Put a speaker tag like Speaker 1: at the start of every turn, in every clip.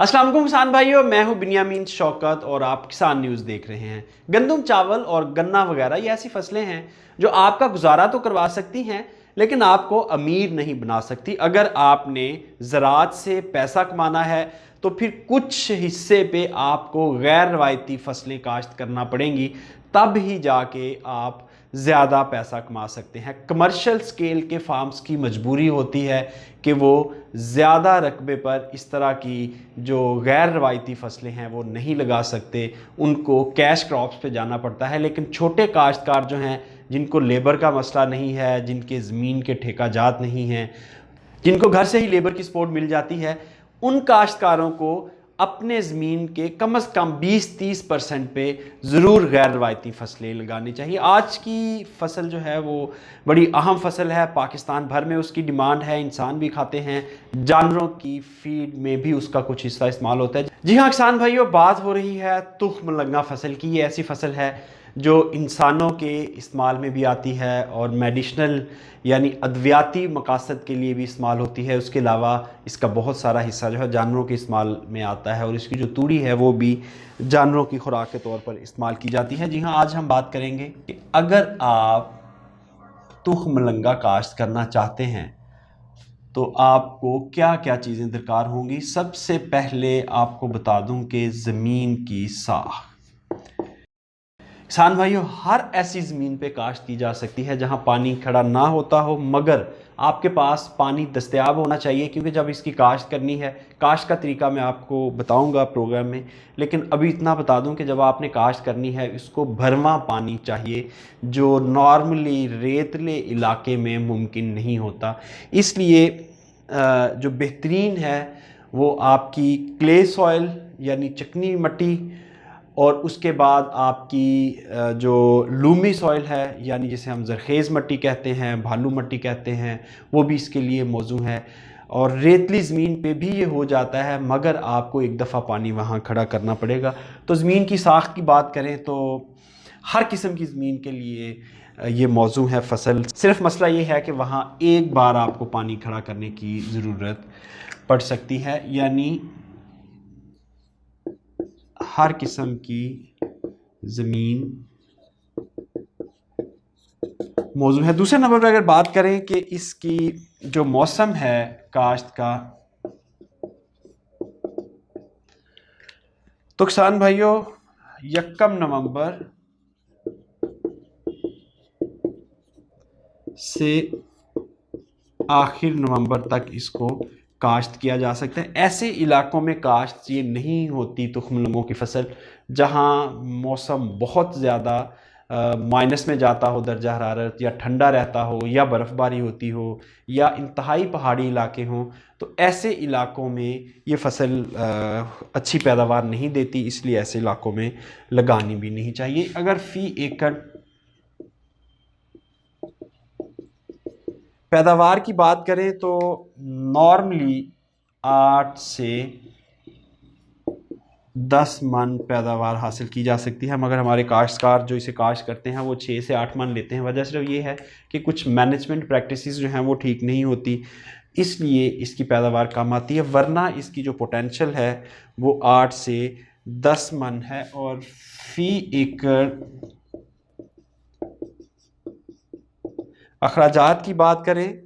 Speaker 1: अस्सलाम वालेकुम किसान भाइयों, मैं हूं बिन्यामीन शौकत और आप किसान न्यूज़ देख रहे हैं। गंदम, चावल और गन्ना वगैरह ये ऐसी फसलें हैं जो आपका गुजारा तो करवा सकती हैं लेकिन आपको अमीर नहीं बना सकती। अगर आपने ज़राअत से पैसा कमाना है तो फिर कुछ हिस्से पे आपको गैर रवायती फसलें काश्त करना पड़ेंगी, तब ही जाके आप ज़्यादा पैसा कमा सकते हैं। कमर्शियल स्केल के फार्म्स की मजबूरी होती है कि वो ज़्यादा रकबे पर इस तरह की जो गैर रवायती फसलें हैं वो नहीं लगा सकते, उनको कैश क्रॉप्स पे जाना पड़ता है। लेकिन छोटे काश्तकार जो हैं, जिनको लेबर का मसला नहीं है, जिनके ज़मीन के ठेका जात नहीं हैं, जिनको घर से ही लेबर की सपोर्ट मिल जाती है, उन काश्तकारों को अपने ज़मीन के कम से कम 20-30% पे ज़रूर गैर रवायती फसलें लगानी चाहिए। आज की फसल जो है वो बड़ी अहम फसल है, पाकिस्तान भर में उसकी डिमांड है, इंसान भी खाते हैं, जानवरों की फीड में भी उसका कुछ हिस्सा इस्तेमाल होता है। जी हाँ किसान भाइयों, बात हो रही है तुख्म लगा फसल की। ये ऐसी फसल है जो इंसानों के इस्तेमाल में भी आती है और मेडिसिनल यानी अद्वियाती मकासद के लिए भी इस्तेमाल होती है। उसके अलावा इसका बहुत सारा हिस्सा जो है जानवरों के इस्तेमाल में आता है और इसकी जो तूड़ी है वो भी जानवरों की खुराक के तौर पर इस्तेमाल की जाती है। जी हाँ, आज हम बात करेंगे कि अगर आप तुख्म लगा काश्त करना चाहते हैं तो आपको क्या क्या चीज़ें दरकार होंगी। सबसे पहले आपको बता दूं कि ज़मीन की साख। किसान भाइयों, हर ऐसी ज़मीन पे काश्त की जा सकती है जहां पानी खड़ा ना होता हो, मगर आपके पास पानी दस्तयाब होना चाहिए, क्योंकि जब इसकी काश्त करनी है, काश्त का तरीका मैं आपको बताऊंगा प्रोग्राम में, लेकिन अभी इतना बता दूं कि जब आपने काश्त करनी है इसको भरवा पानी चाहिए, जो नॉर्मली रेतले इलाके में मुमकिन नहीं होता। इसलिए जो बेहतरीन है वो आपकी क्ले सॉइल यानी चिकनी मिट्टी, और उसके बाद आपकी जो लूमी सॉइल है यानी जिसे हम जरखेज़ मिट्टी कहते हैं, भालू मिट्टी कहते हैं, वो भी इसके लिए मौजू है। और रेतली ज़मीन पे भी ये हो जाता है, मगर आपको एक दफ़ा पानी वहाँ खड़ा करना पड़ेगा। तो ज़मीन की साख की बात करें तो हर किस्म की ज़मीन के लिए ये मौजू है फसल। सिर्फ मसला ये है कि वहाँ एक बार आपको पानी खड़ा करने की ज़रूरत पड़ सकती है, यानी हर किस्म की ज़मीन मौजूद है। दूसरे नंबर पर अगर बात करें कि इसकी जो मौसम है काश्त का, तो किसान भाइयों 1 नवंबर से आखिर नवंबर तक इसको काश्त किया जा सकता है। ऐसे इलाकों में काश्त ये नहीं होती तुख्म लगों की फसल जहां मौसम बहुत ज़्यादा माइनस में जाता हो दर्जा हरारत, या ठंडा रहता हो, या बर्फ़बारी होती हो, या इंतहाई पहाड़ी इलाके हों। तो ऐसे इलाकों में ये फसल अच्छी पैदावार नहीं देती, इसलिए ऐसे इलाकों में लगानी भी नहीं चाहिए। अगर फ़ी एकड़ पैदावार की बात करें तो नॉर्मली 8 से 10 मन पैदावार हासिल की जा सकती है, मगर हमारे काश्तकार जो इसे काश्त करते हैं वो 6 से 8 मन लेते हैं। वजह सिर्फ ये है कि कुछ मैनेजमेंट प्रैक्टिसेस जो हैं वो ठीक नहीं होती, इसलिए इसकी पैदावार कम आती है। वरना इसकी जो पोटेंशियल है वो 8 से 10 मन है। और फ़ी एकड़ अखराजात की बात करें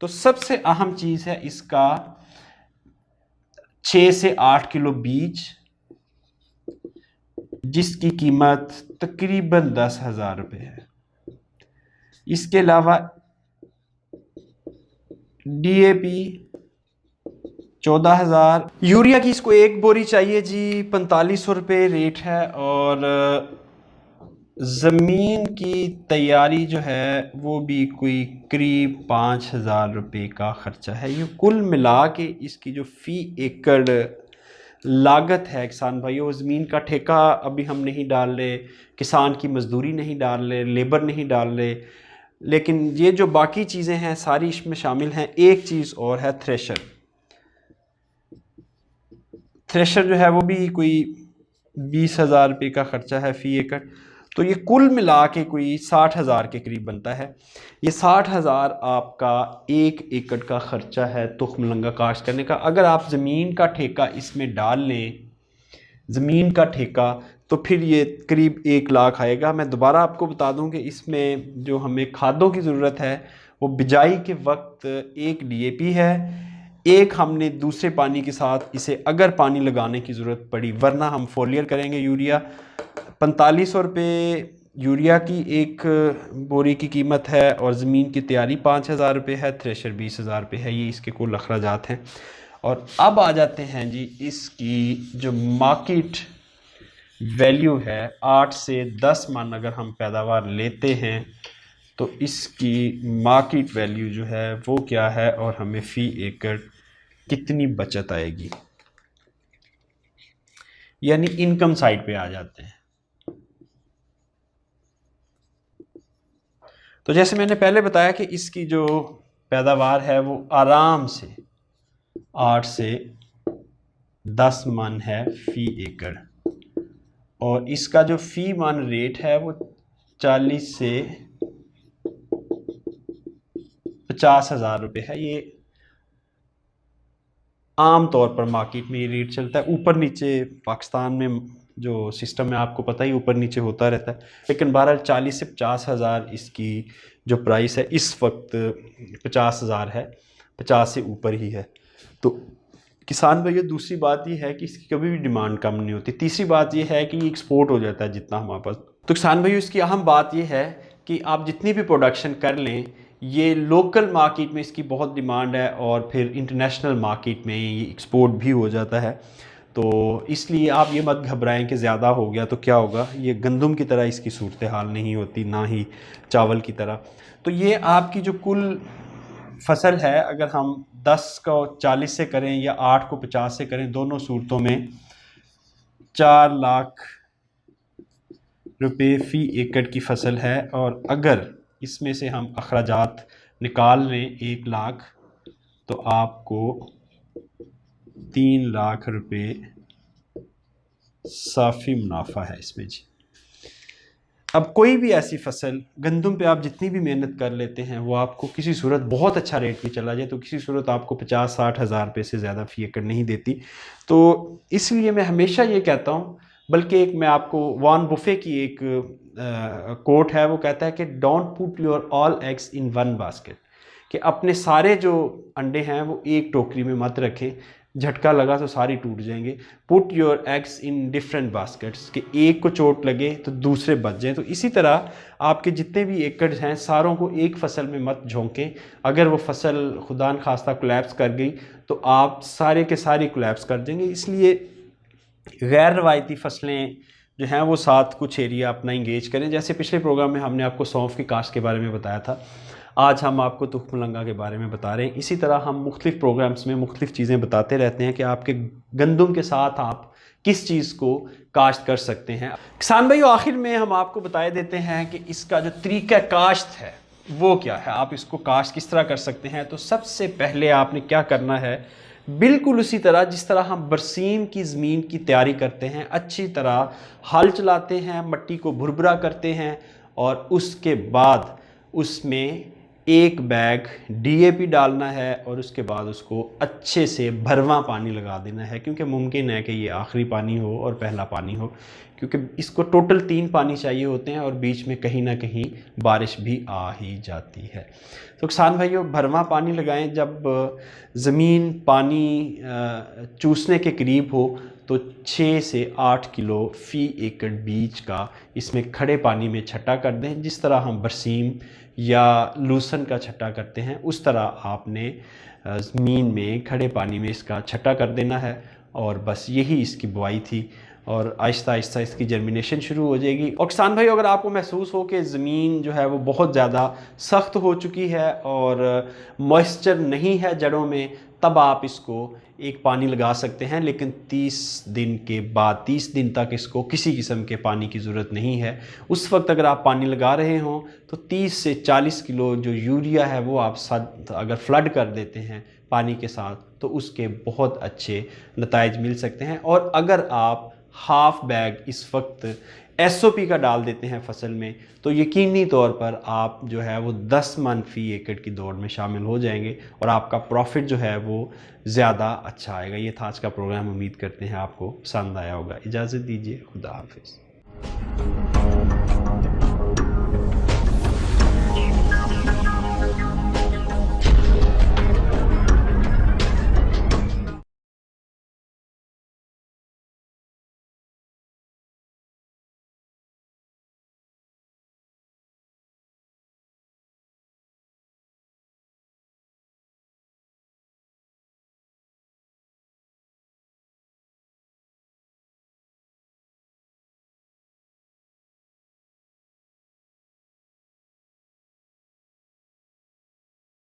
Speaker 1: तो सबसे अहम चीज़ है इसका 6 से 8 किलो बीज, जिसकी कीमत तकरीबन 10,000 रुपये है। इसके अलावा DAP 14,000, यूरिया की इसको एक बोरी चाहिए जी, 4500 रुपये रेट है। और ज़मीन की तैयारी जो है वो भी कोई करीब 5,000 रुपये का ख़र्चा है। ये कुल मिला के इसकी जो फ़ी एकड़ लागत है किसान भाइयों, ज़मीन का ठेका अभी हम नहीं डाल रहे, किसान की मजदूरी नहीं डाल रहे, लेबर नहीं डाल रहे, लेकिन ये जो बाकी चीज़ें हैं सारी इसमें शामिल हैं। एक चीज़ और है थ्रेशर। थ्रेशर जो है वो भी कोई 20,000 रुपये का ख़र्चा है फ़ी एकड़। तो ये कुल मिला के कोई 60,000 के करीब बनता है। ये 60,000 आपका 1 एकड़ का ख़र्चा है तुखमलंगा काश्त करने का। अगर आप ज़मीन का ठेका इसमें डाल लें, ज़मीन का ठेका, तो फिर ये करीब 1 लाख आएगा। मैं दोबारा आपको बता दूं कि इसमें जो हमें खादों की ज़रूरत है वो बिजाई के वक्त 1 DAP है, 1 हमने दूसरे पानी के साथ इसे अगर पानी लगाने की ज़रूरत पड़ी, वरना हम फोलियर करेंगे यूरिया। 4500 रुपये यूरिया की 1 बोरी की कीमत है, और ज़मीन की तैयारी 5,000 रुपये है, थ्रेशर 20,000 रुपये है। ये इसके कुल अखराजात हैं। और अब आ जाते हैं जी, इसकी जो मार्केट वैल्यू है 8 से 10 मन अगर हम पैदावार लेते हैं तो इसकी मार्केट वैल्यू जो है वो क्या है, और हमें फ़ी एकड़ कितनी बचत आएगी, यानी इनकम साइड पे आ जाते हैं। तो जैसे मैंने पहले बताया कि इसकी जो पैदावार है वो आराम से 8 से 10 मन है फ़ी एकड़, और इसका जो फ़ी मन रेट है वो 40 से 50,000 रुपये है। ये आम तौर पर मार्केट में ये रेट चलता है। ऊपर नीचे पाकिस्तान में जो सिस्टम है आपको पता ही, ऊपर नीचे होता रहता है, लेकिन बहरहाल 40 से 50,000 इसकी जो प्राइस है इस वक्त 50,000 है, 50 से ऊपर ही है। तो किसान भैया, दूसरी बात ये है कि इसकी कभी भी डिमांड कम नहीं होती। तीसरी बात ये है कि ये एक्सपोर्ट हो जाता है जितना हमारे पास। तो किसान भैया, इसकी अहम बात ये है कि आप जितनी भी प्रोडक्शन कर लें, ये लोकल मार्केट में इसकी बहुत डिमांड है, और फिर इंटरनेशनल मार्केट में ये एक्सपोर्ट भी हो जाता है। तो इसलिए आप ये मत घबराएं कि ज़्यादा हो गया तो क्या होगा। ये गंदम की तरह इसकी सूरत हाल नहीं होती, ना ही चावल की तरह। तो ये आपकी जो कुल फसल है, अगर हम 10 को 40 से करें या 8 को 50 से करें, दोनों सूरतों में 4 लाख रुपये फ़ी एकड़ की फसल है। और अगर इसमें से हम अखराजात निकाल लें 1 लाख, तो आपको 3 लाख रुपये साफ़ी मुनाफा है इसमें जी। अब कोई भी ऐसी फसल, गंदम पे आप जितनी भी मेहनत कर लेते हैं, वो आपको किसी सूरत बहुत अच्छा रेट भी चला जाए तो किसी सूरत आपको 50-60 हज़ार रुपये से ज़्यादा फ़ी एकड़ नहीं देती। तो इसलिए मैं हमेशा ये कहता हूँ, बल्कि एक मैं आपको वॉरेन बुफे की एक कोट है, वो कहता है कि don't put your all eggs in one basket, कि अपने सारे जो अंडे हैं वो एक टोकरी में मत रखें, झटका लगा तो सारी टूट जाएंगे। Put your eggs in different baskets, कि एक को चोट लगे तो दूसरे बच जाएं। तो इसी तरह आपके जितने भी एकड़ हैं सारों को एक फसल में मत झोंकें। अगर वो फसल खुदा न खास्ता कोलैप्स कर गई तो आप सारे के सारे कोलैप्स कर देंगे। इसलिए गैर रवायती फसलें जो हैं वो साथ कुछ एरिया अपना इंगेज करें। जैसे पिछले प्रोग्राम में हमने आपको सौंफ की काश्त के बारे में बताया था, आज हम आपको तुखमलंगा के बारे में बता रहे हैं। इसी तरह हम मुख्तलिफ प्रोग्राम्स में मुख्तलिफ चीज़ें बताते रहते हैं कि आपके गंदम के साथ आप किस चीज़ को काश्त कर सकते हैं। किसान भाइयों, आखिर में हम आपको बताए देते हैं कि इसका जो तरीका काश्त है वो क्या है, आप इसको काश्त किस तरह कर सकते हैं। तो सबसे पहले आपने क्या करना है, बिल्कुल उसी तरह जिस तरह हम बरसीम की ज़मीन की तैयारी करते हैं, अच्छी तरह हल चलाते हैं, मट्टी को भुरभुरा करते हैं, और उसके बाद उसमें 1 बैग DAP डालना है, और उसके बाद उसको अच्छे से भरवा पानी लगा देना है। क्योंकि मुमकिन है कि ये आखिरी पानी हो और पहला पानी हो, क्योंकि इसको टोटल 3 पानी चाहिए होते हैं, और बीच में कहीं ना कहीं बारिश भी आ ही जाती है। तो किसान भाइयों, भरवा पानी लगाएं। जब ज़मीन पानी चूसने के करीब हो तो 6 से 8 किलो फ़ी एकड़ बीज का इसमें खड़े पानी में छट्टा कर दें। जिस तरह हम बरसीम या लूसन का छट्टा करते हैं, उस तरह आपने ज़मीन में खड़े पानी में इसका छट्टा कर देना है, और बस यही इसकी बुआई थी। और आहिस्ता आहिस्ता इसकी जर्मिनेशन शुरू हो जाएगी। और किसान भाई, अगर आपको महसूस हो कि ज़मीन जो है वो बहुत ज़्यादा सख्त हो चुकी है और मॉइस्चर नहीं है जड़ों में, तब आप इसको एक पानी लगा सकते हैं। लेकिन 30 दिन के बाद, 30 दिन तक इसको किसी किस्म के पानी की ज़रूरत नहीं है। उस वक्त अगर आप पानी लगा रहे हों तो 30 से 40 किलो जो यूरिया है वो आप साथ अगर फ्लड कर देते हैं पानी के साथ, तो उसके बहुत अच्छे नताइज मिल सकते हैं। और अगर आप हाफ बैग इस वक्त एसओपी का डाल देते हैं फसल में, तो यकीनी तौर पर आप जो है वो 10 मन फी एकड़ की दौड़ में शामिल हो जाएंगे और आपका प्रॉफिट जो है वो ज़्यादा अच्छा आएगा। ये था आज का प्रोग्राम, उम्मीद करते हैं आपको पसंद आया होगा। इजाज़त दीजिए, खुदा हाफिज़।